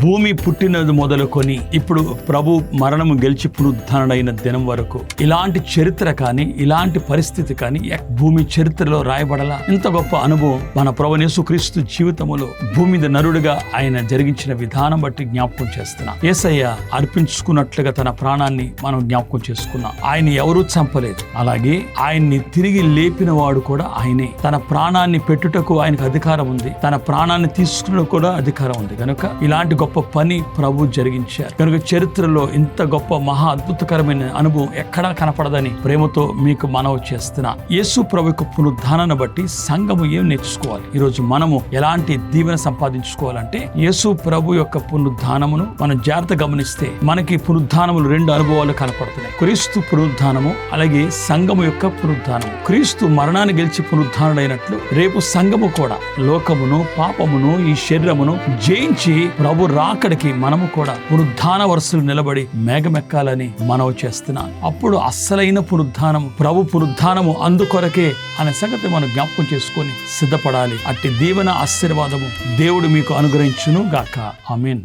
భూమి పుట్టినది మొదలుకొని ఇప్పుడు ప్రభు మరణము గెలిచి పునరుద్ధరణైన దినం వరకు ఇలాంటి చరిత్ర కానీ ఇలాంటి పరిస్థితి కానీ భూమి చరిత్రలో రాయబడలా. ఇంత గొప్ప అనుభవం మన ప్రభువైన యేసుక్రీస్తు జీవితములో భూమి మీద నరుడుగా ఆయన జరిగించిన విధానం బట్టి జ్ఞాపకం చేస్తున్నాం. యేసయ్య అర్పించుకున్నట్లుగా తన ప్రాణాన్ని మనం జ్ఞాపకం చేసుకున్నాం. ఆయన ఎవరూ చంపలేదు. అలాగే ఆయన్ని తిరిగి లేపిన వాడు కూడా ఆయనే. తన ప్రాణాన్ని పెట్టుటకు ఆయనకు అధికారం ఉంది, తన ప్రాణాన్ని తీసుకున్న కూడా అధికారం ఉంది. కనుక ఇలాంటి గొప్ప పని ప్రభు జరిగించారు. కనుక చరిత్రలో ఇంత గొప్ప మహా అద్భుతకరమైన అనుభవం ఎక్కడా కనపడదని ప్రేమతో మీకు మనవి చేస్తున్నా. యేసు ప్రభు యొక్క పునరుద్ధానాన్ని బట్టి సంఘము ఏం నేర్చుకోవాలి? ఈరోజు మనము ఎలాంటి దీవెన సంపాదించుకోవాలంటే యేసు ప్రభు యొక్క పునరుద్ధానమును మనం జాగ్రత్త గమనిస్తే మనకి పునరుద్ధానములు 2 అనుభవాలు కనపడుతున్నాయి. క్రీస్తు పునరుద్ధానము, అలాగే సంఘము యొక్క పునరుద్ధానము. క్రీస్తు మరణాన్ని గెలిచి పునరుద్ధానుడైనట్లు రేపు సంఘము కూడా లోకమును, పాపమును, ఈ శరీరమును జయించి ప్రభు రాకడికి మనము కూడా పునరుద్ధాన వరుసలు నిలబడి మేఘమెక్కాలని మనవి చేస్తున్నాను. అప్పుడు అస్సలైన పునరుద్ధానము, ప్రభు పునరుద్ధానము అందుకొరకే అనే సంగతి మనం జ్ఞాపకం చేసుకొని సిద్ధపడాలి. అట్టి దీవెన ఆశీర్వాదము దేవుడు మీకు అనుగ్రహించును గాక. ఆమేన్.